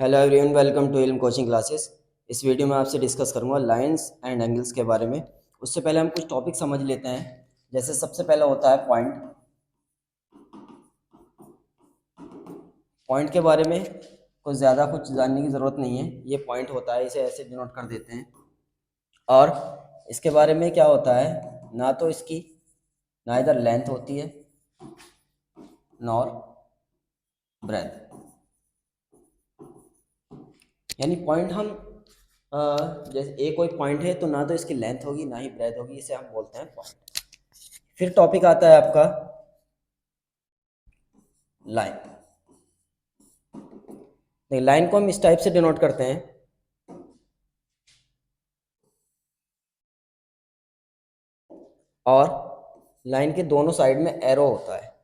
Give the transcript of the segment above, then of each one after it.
Hello everyone, welcome to इल्म coaching classes. इस video में आपसे डिस्कस करूंगा लाइंस एंड एंगल्स के बारे में। उससे पहले हम कुछ टॉपिक समझ लेते हैं। जैसे सबसे पहला होता है पॉइंट। पॉइंट के बारे में कुछ जानने की ज़रूरत नहीं है। ये पॉइंट होता है, इसे ऐसे डिनोट कर देते हैं। और इसके बारे में क्या होता है, ना तो इसकी ना इधर लेंथ होती है नॉर ब्रेथ। यानी पॉइंट हम अ, जैसे एक कोई पॉइंट है तो ना तो इसकी लेंथ होगी ना ही ब्रेथ होगी, इसे हम बोलते हैं पॉइंट। फिर टॉपिक आता है आपका लाइन। लाइन को हम इस टाइप से डिनोट करते हैं। और लाइन के दोनों साइड में एरो होता है।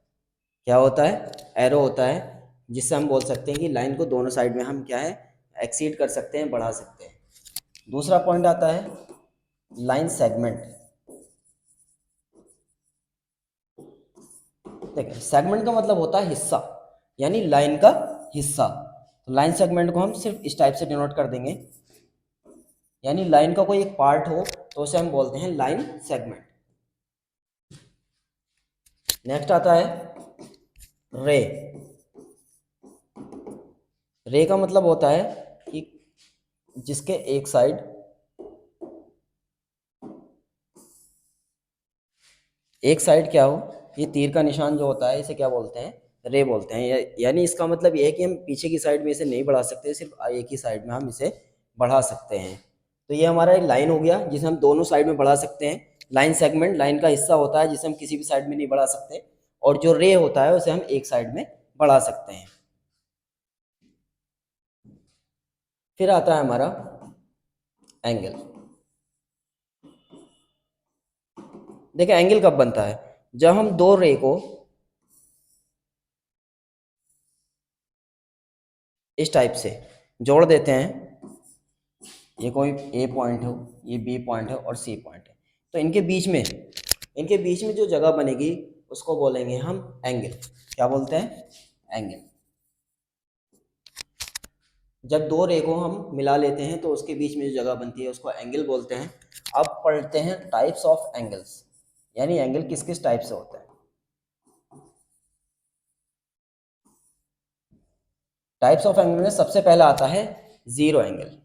क्या होता है? एरो होता है, जिससे हम बोल सकते हैं कि लाइन को दोनों साइड में हम क्या है, एक्सीड कर सकते हैं, बढ़ा सकते हैं। दूसरा पॉइंट आता है लाइन सेगमेंट। देखिए, सेगमेंट का मतलब होता है हिस्सा, यानी लाइन का हिस्सा। तो लाइन सेगमेंट को हम सिर्फ इस टाइप से डिनोट कर देंगे, यानी लाइन का कोई एक पार्ट हो तो उसे हम बोलते हैं लाइन सेगमेंट। नेक्स्ट आता है रे। रे का मतलब होता है कि जिसके एक साइड क्या हो, ये तीर का निशान जो होता है इसे क्या बोलते हैं, रे बोलते हैं। यानी इसका मतलब ये है कि हम पीछे की साइड में इसे नहीं बढ़ा सकते, सिर्फ एक ही साइड में हम इसे बढ़ा सकते हैं। तो ये हमारा एक लाइन हो गया जिसे हम दोनों साइड में बढ़ा सकते हैं। लाइन सेगमेंट लाइन का हिस्सा होता है जिसे हम किसी भी साइड में नहीं बढ़ा सकते, और जो रे होता है उसे हम एक साइड में बढ़ा सकते हैं। फिर आता है हमारा एंगल। देखिए, एंगल कब बनता है, जब हम दो रे को इस टाइप से जोड़ देते हैं। ये कोई ए पॉइंट हो, ये बी पॉइंट है और सी पॉइंट है, तो इनके बीच में जो जगह बनेगी उसको बोलेंगे हम एंगल। क्या बोलते हैं? एंगल। जब दो रे को हम मिला लेते हैं तो उसके बीच में जो जगह बनती है उसको एंगल बोलते हैं। अब पढ़ते हैं टाइप्स ऑफ एंगल्स, यानी एंगल किस किस टाइप से होता है। टाइप्स ऑफ एंगल में सबसे पहला आता है जीरो एंगल।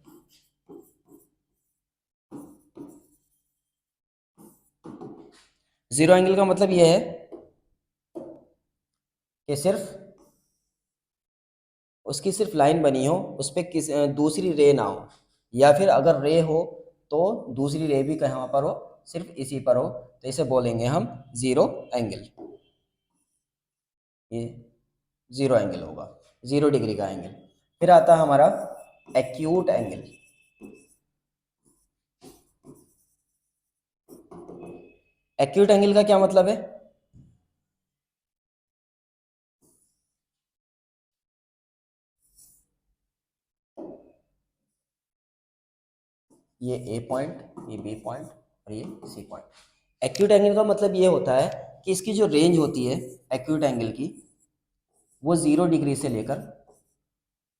जीरो एंगल का मतलब यह है कि सिर्फ लाइन बनी हो, उस पर दूसरी रे ना हो, या फिर अगर रे हो तो दूसरी रे भी कहाँ पर हो, सिर्फ इसी पर हो, तो इसे बोलेंगे हम जीरो एंगल। ये जीरो एंगल होगा, 0 डिग्री का एंगल। फिर आता है हमारा एक्यूट एंगल। एक्यूट एंगल का क्या मतलब है? ये ए पॉइंट, ये बी पॉइंट और ये सी पॉइंट। एक्यूट एंगल का मतलब ये होता है कि इसकी जो रेंज होती है एक्यूट एंगल की, वो 0 डिग्री से लेकर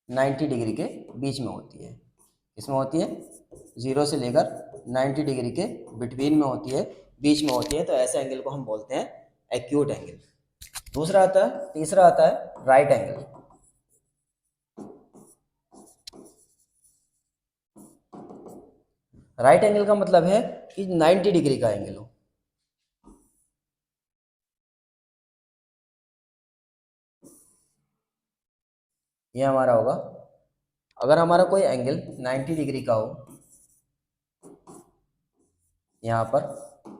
90 डिग्री के बीच में होती है। इसमें होती है 0 से लेकर 90 डिग्री के बिटवीन में होती है, बीच में होती है, तो ऐसे एंगल को हम बोलते हैं एक्यूट एंगल। तीसरा आता है राइट एंगल। राइट एंगल का मतलब है कि 90 डिग्री का एंगल हो। ये हमारा होगा, अगर हमारा कोई एंगल 90 डिग्री का हो यहाँ पर,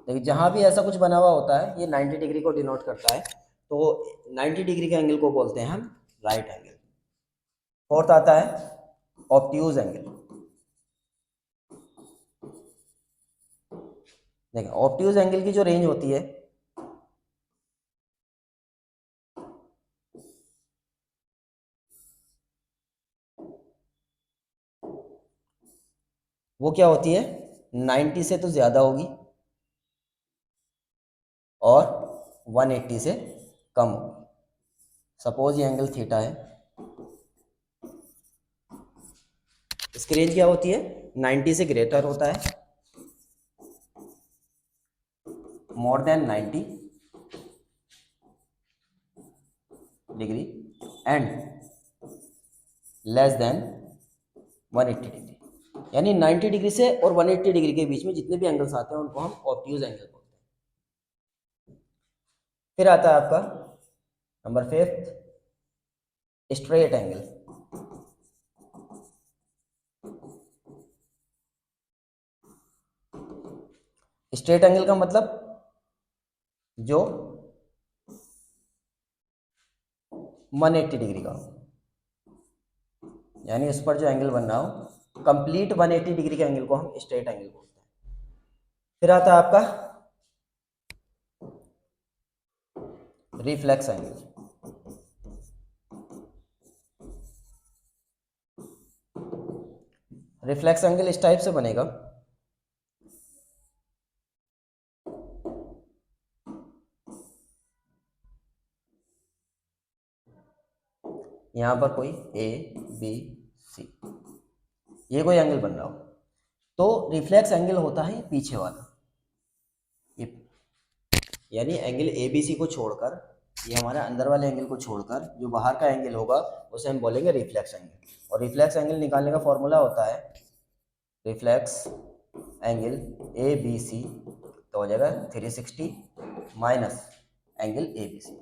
देखिए जहाँ भी ऐसा कुछ बना हुआ होता है ये 90 डिग्री को डिनोट करता है, तो 90 डिग्री के एंगल को बोलते हैं हम राइट एंगल। फोर्थ आता है ऑब्ट्यूज एंगल। देखिए, ऑब्ट्यूज एंगल की जो रेंज होती है, वो क्या होती है, 90 से तो ज़्यादा होगी और 180 से कम होगी। सपोज ये एंगल थीटा है, इसकी रेंज क्या होती है, 90 से ग्रेटर होता है, more than 90 degree and less than 180 degree. यानी 90 डिग्री से और 180 डिग्री के बीच में जितने भी एंगल्स आते हैं उनको हम ऑब्ट्यूज एंगल बोलते हैं। फिर आता है आपका number 5, straight angle. Straight angle का मतलब जो 180 डिग्री का हो, यानी उस पर जो एंगल बन रहा हो कंप्लीट 180 डिग्री के एंगल को हम स्ट्रेट एंगल बोलते हैं। फिर आता है आपका रिफ्लेक्स एंगल। रिफ्लेक्स एंगल इस टाइप से बनेगा, यहां पर कोई ए बी सी ये कोई एंगल बन रहा हो तो रिफ्लेक्स एंगल होता है पीछे वाला, ये यानी एंगल ए बी सी को छोड़कर, ये हमारे अंदर वाले एंगल को छोड़कर जो बाहर का एंगल होगा उसे हम बोलेंगे रिफ्लेक्स एंगल। और रिफ्लेक्स एंगल निकालने का फॉर्मूला होता है reflex angle A B C तो हो जाएगा 360 minus angle A B C,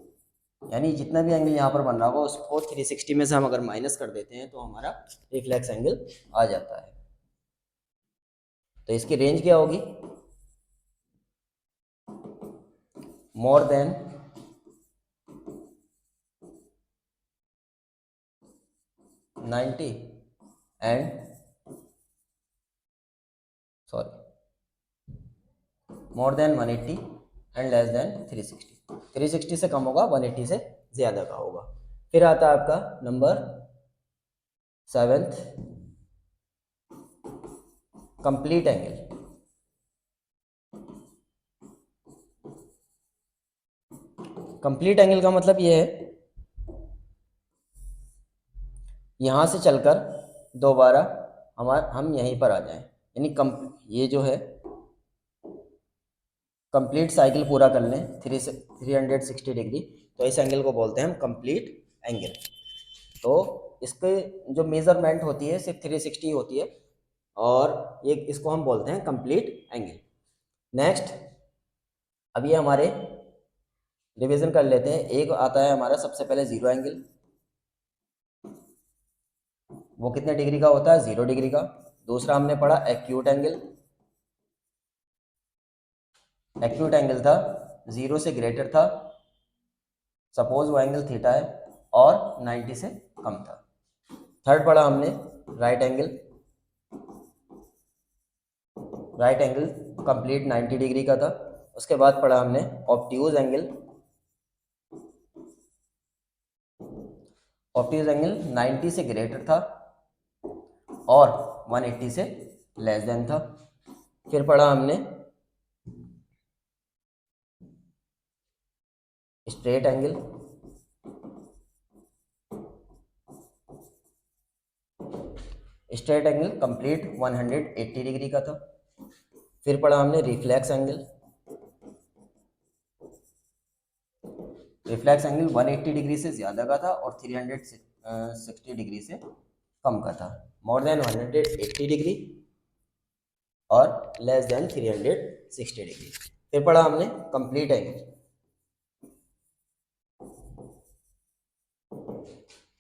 यानी जितना भी एंगल यहाँ पर बन रहा होगा उसको 360 में से हम अगर माइनस कर देते हैं तो हमारा रिफ्लेक्स एंगल आ जाता है। तो इसकी रेंज क्या होगी, more than 90 and more than 180 and less than 360। 360 से कम होगा, 180 से ज़्यादा का होगा। फिर आता है आपका number 7, complete angle. Complete angle का मतलब ये है यहाँ से चलकर दोबारा हम यहीं पर आ जाएं, यानी ये जो है कंप्लीट साइकिल पूरा कर लें 360 डिग्री, तो इस एंगल को बोलते हैं हम कंप्लीट एंगल। तो इसके जो मेजरमेंट होती है सिर्फ 360 होती है और ये इसको हम बोलते हैं कंप्लीट एंगल। नेक्स्ट अब ये हमारे रिवीजन कर लेते हैं। एक आता है हमारा सबसे पहले जीरो एंगल, वो कितने डिग्री का होता है, 0 डिग्री का। दूसरा हमने पढ़ा एक्यूट एंगल, एक्यूट एंगल था 0 से ग्रेटर था, सपोज वो एंगल थीटा है और 90 से कम था। थर्ड पढ़ा हमने right angle, right angle complete 90 degree का था। उसके बाद पढ़ा हमने ऑब्ट्यूज एंगल, ऑब्ट्यूज एंगल 90 से ग्रेटर था और 180 से लेस देन था। फिर पढ़ा हमने straight angle, straight angle complete 180 degree का था। फिर पढ़ा हमने reflex angle, reflex angle 180 degree से ज़्यादा का था और 360 डिग्री से कम का था, मोर देन 180 डिग्री और लेस देन 360 डिग्री। फिर पढ़ा हमने complete angle,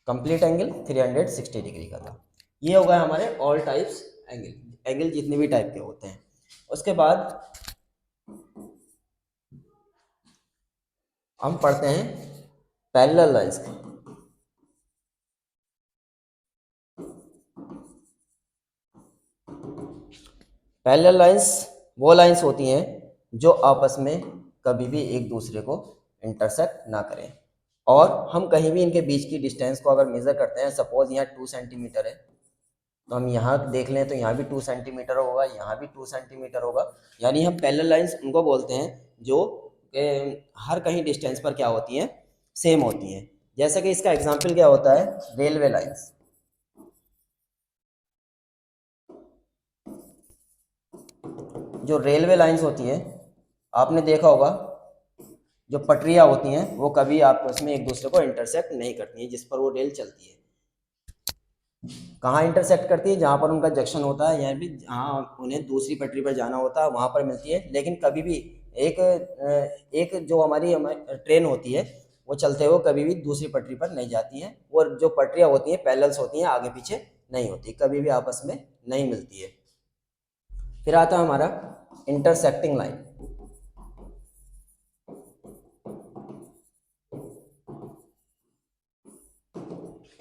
complete angle 360 degree का था। ये हो गए हमारे ऑल टाइप्स एंगल, एंगल जितने भी टाइप के होते हैं। उसके बाद हम पढ़ते हैं पैरेलल लाइंस के। पैरेलल लाइंस वो लाइंस होती हैं जो आपस में कभी भी एक दूसरे को इंटरसेक्ट ना करें और हम कहीं भी इनके बीच की डिस्टेंस को अगर मेज़र करते हैं, सपोज यहाँ 2 सेंटीमीटर है तो हम यहाँ देख लें तो यहाँ भी 2 सेंटीमीटर होगा, यहाँ भी 2 सेंटीमीटर होगा। यानी हम पैरेलल लाइंस उनको बोलते हैं जो हर कहीं डिस्टेंस पर क्या होती हैं, सेम होती हैं। जैसा कि इसका एग्जाम्पल क्या होता है, रेलवे लाइंस। जो रेलवे लाइंस होती हैं, आपने देखा होगा जो पटरियाँ होती हैं वो कभी आपस में एक दूसरे को इंटरसेक्ट नहीं करती हैं, जिस पर वो रेल चलती है। कहाँ इंटरसेक्ट करती है? जहाँ पर उनका जंक्शन होता है, या भी जहाँ उन्हें दूसरी पटरी पर जाना होता है वहाँ पर मिलती है। लेकिन कभी भी एक एक जो हमारी ट्रेन होती है वो चलते हुए कभी भी दूसरी पटरी पर नहीं जाती है। और जो पटरियाँ होती हैं पैरेलल्स होती हैं, आगे पीछे नहीं होती, कभी भी आपस में नहीं मिलती है। फिर आता है हमारा इंटरसेक्टिंग लाइन।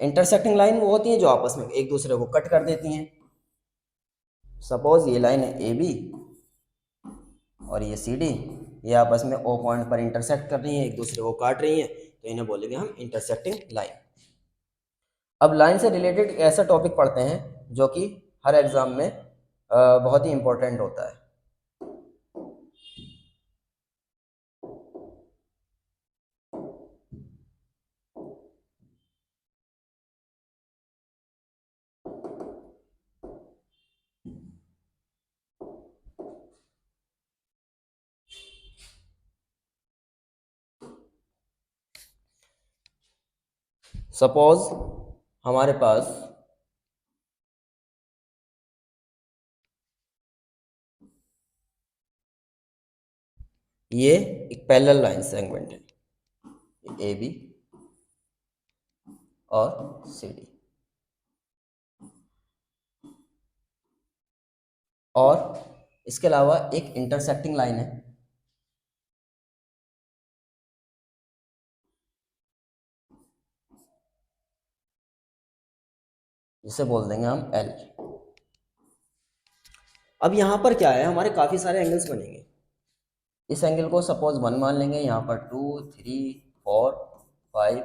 इंटरसेक्टिंग लाइन वो होती है जो आपस में एक दूसरे को कट कर देती हैं। सपोज ये लाइन है ए बी और ये सी डी, ये आपस में ओ पॉइंट पर इंटरसेक्ट कर रही हैं, एक दूसरे को काट रही हैं, तो इन्हें बोलेंगे हम इंटरसेक्टिंग लाइन। अब लाइन से रिलेटेड ऐसा टॉपिक पढ़ते हैं जो कि हर एग्जाम में बहुत ही इंपॉर्टेंट होता है। सपोज हमारे पास ये एक पैरेलल लाइन सेगमेंट है, ए बी और सी डी, और इसके अलावा एक इंटरसेक्टिंग लाइन है, जिसे बोल देंगे हम एल। अब यहाँ पर क्या है, हमारे काफ़ी सारे एंगल्स बनेंगे। इस एंगल को सपोज 1 मान लेंगे, यहाँ पर 2, 3, 4, 5,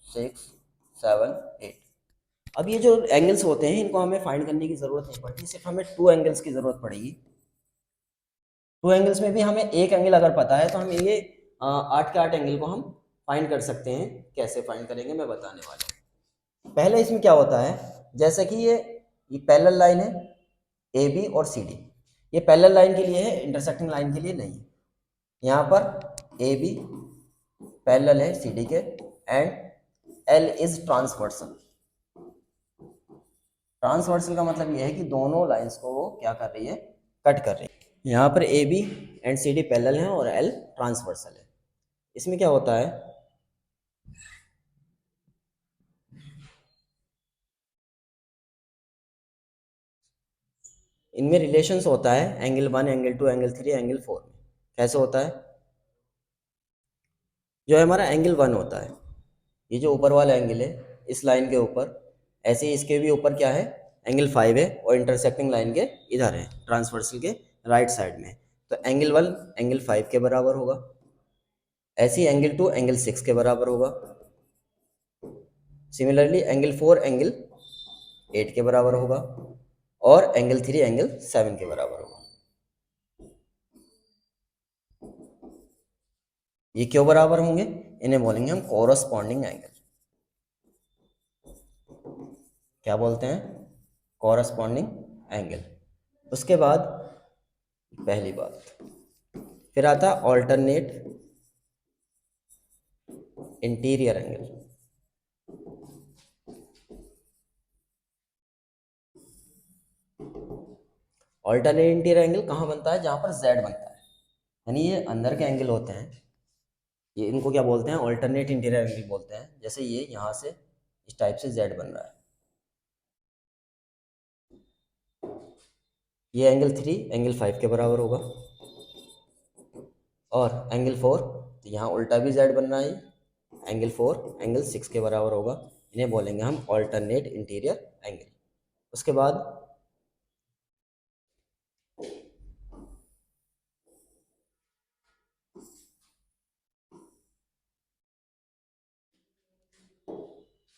6, 7, 8। अब ये जो एंगल्स होते हैं इनको हमें फाइंड करने की ज़रूरत नहीं पड़ती, सिर्फ हमें 2 एंगल्स की ज़रूरत पड़ेगी। 2 एंगल्स में भी हमें एक एंगल अगर पता है तो हम ये 8 के 8 एंगल को हम फाइंड कर सकते हैं। कैसे फाइंड करेंगे मैं बताने वाला हूँ। पहले इसमें क्या होता है, जैसे कि ये पैरेलल लाइन है ए बी और सी डी, ये पैरेलल लाइन के लिए है, इंटरसेक्टिंग लाइन के लिए नहीं है। यहाँ पर ए बी पैरेलल है सी डी के, and L is transversal. Transversal का मतलब यह है कि दोनों लाइंस को वो क्या कर रही है, कट कर रही है। यहाँ पर A B and C D parallel है और एल ट्रांसवर्सल है। इसमें क्या होता है, इनमें रिलेशंस होता है एंगल 1, एंगल 2, एंगल 3, एंगल 4 में। कैसे होता है, जो है हमारा एंगल 1 होता है, ये जो ऊपर वाला एंगल है इस लाइन के ऊपर, ऐसे ही इसके भी ऊपर क्या है, एंगल 5 है, और इंटरसेक्टिंग लाइन के इधर है ट्रांसवर्सल के राइट साइड में, तो एंगल 1 एंगल 5 के बराबर होगा। ऐसे ही एंगल 2 एंगल 6 के बराबर होगा। सिमिलरली एंगल 4 एंगल 8 के बराबर होगा, और एंगल 3 एंगल 7 के बराबर होगा। ये क्यों बराबर होंगे, इन्हें बोलेंगे हम कोरस्पॉन्डिंग एंगल। क्या बोलते हैं, कोरस्पॉन्डिंग एंगल। उसके बाद पहली बात, फिर आता है alternate interior angle. Alternate interior angle कहाँ बनता है, जहाँ पर जेड बनता है, यानी ये अंदर के एंगल होते हैं, ये इनको क्या बोलते हैं, ऑल्टरनेट इंटीरियर एंगल बोलते हैं। जैसे ये यहाँ से इस टाइप से जेड बन रहा है, ये एंगल 3 एंगल 5 के बराबर होगा, और एंगल 4 तो यहाँ उल्टा भी जेड बन रहा है, एंगल 4 एंगल 6 के बराबर होगा। इन्हें बोलेंगे हम ऑल्टरनेट इंटीरियर एंगल। उसके बाद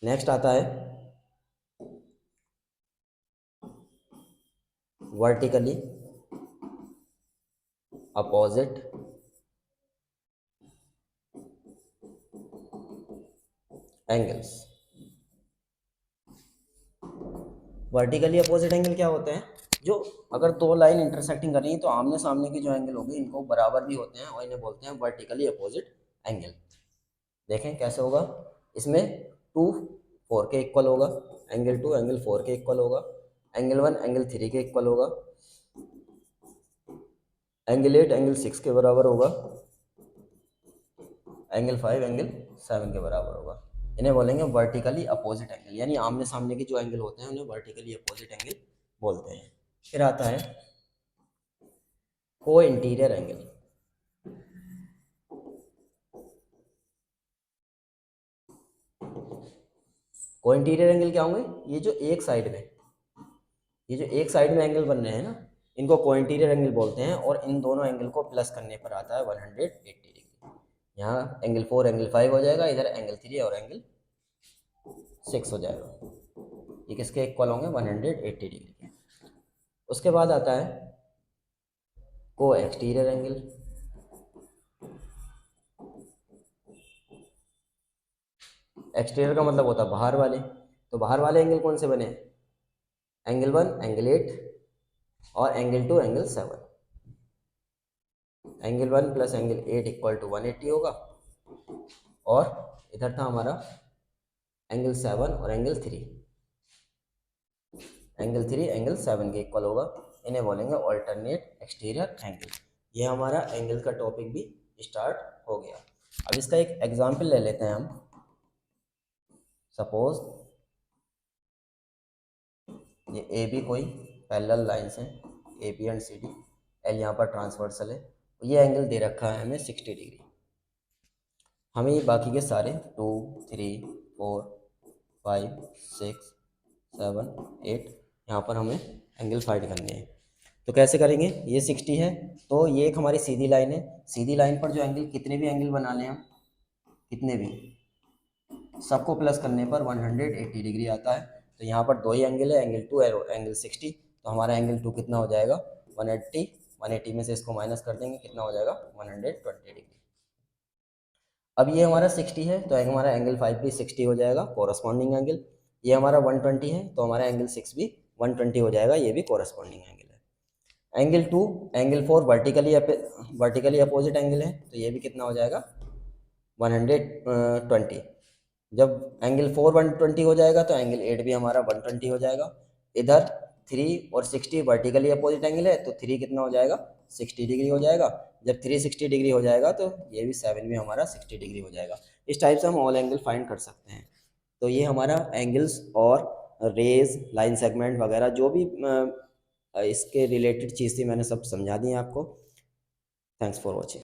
नेक्स्ट आता है vertically opposite angles. Vertically opposite angle क्या होते हैं, जो अगर दो लाइन इंटरसेक्टिंग कर रही है तो आमने सामने के जो एंगल होंगे इनको बराबर भी होते हैं और इन्हें बोलते हैं वर्टिकली अपोजिट एंगल। देखें कैसे होगा, इसमें 2 4 के इक्वल होगा, एंगल 2 एंगल 4 के इक्वल होगा, एंगल 1 एंगल 3 के इक्वल होगा, एंगल 8 एंगल 6 के बराबर होगा, एंगल 5 एंगल 7 के बराबर होगा। इन्हें बोलेंगे वर्टिकली अपोजिट एंगल, यानी आमने सामने के जो एंगल होते हैं उन्हें वर्टिकली अपोजिट एंगल बोलते हैं। फिर आता है को इंटीरियर एंगल। को इंटीरियर एंगल क्या होंगे, ये जो एक साइड में एंगल बन रहे हैं ना, इनको को इंटीरियर एंगल बोलते हैं और इन दोनों एंगल को प्लस करने पर आता है 180 डिग्री। यहाँ एंगल 4 एंगल 5 हो जाएगा, इधर एंगल 3 और एंगल 6 हो जाएगा, ये किसके इक्वल होंगे 180 डिग्री के। उसके बाद आता है को एक्सटीरियर एंगल। एक्सटीरियर का मतलब होता है बाहर वाले, तो बाहर वाले एंगल कौन से बने, एंगल 1 एंगल 8 और angle 2 angle 7। Angle 1 plus angle 8 equal to 180 होगा, और इधर था हमारा एंगल 7 और एंगल 3, एंगल 3 एंगल 7 के इक्वल होगा। इन्हें बोलेंगे ऑल्टरनेट एक्सटीरियर एंगल। ये हमारा एंगल का टॉपिक भी स्टार्ट हो गया। अब इसका एक एग्जांपल ले लेते हैं हम। सपोज ये ए बी कोई पैरेलल लाइन्स हैं, A B and C D, L यहाँ पर ट्रांसवर्सल है, ये एंगल दे रखा है हमें 60 डिग्री। हमें ये बाकी के सारे 2 3 4 5 6 7 8 यहाँ पर हमें एंगल फाइंड करने हैं। तो कैसे करेंगे, ये 60 है तो ये एक हमारी सीधी लाइन है, सीधी लाइन पर जो एंगल कितने भी एंगल बना लें हम, कितने भी, सबको प्लस करने पर 180 डिग्री आता है। तो यहाँ पर दो ही एंगल है, एंगल 2 और एंगल 60, तो हमारा एंगल 2 कितना हो जाएगा 180, 180 में से इसको माइनस कर देंगे, कितना हो जाएगा 120 डिग्री। अब ये हमारा 60 है तो हमारा एंगल 5 भी 60 हो जाएगा, कोरस्पॉन्डिंग एंगल। ये हमारा 120 है तो हमारा एंगल 6 भी 120 हो जाएगा, ये भी कोरस्पॉन्डिंग एंगल है। Angle 2 angle 4 vertically opposite angle है, तो ये भी कितना हो जाएगा 120। जब एंगल 4 120 हो जाएगा तो एंगल 8 भी हमारा 120 हो जाएगा। इधर 3 और 60 वर्टिकली अपोजिट एंगल है, तो 3 कितना हो जाएगा 60 डिग्री हो जाएगा। जब 360 डिग्री हो जाएगा तो ये भी 7 भी हमारा 60 डिग्री हो जाएगा। इस टाइप से हम ऑल एंगल फाइंड कर सकते हैं। तो ये हमारा एंगल्स और रेज, लाइन सेगमेंट वगैरह जो भी इसके रिलेटेड चीज़ थी मैंने सब समझा दी आपको। Thanks for watching.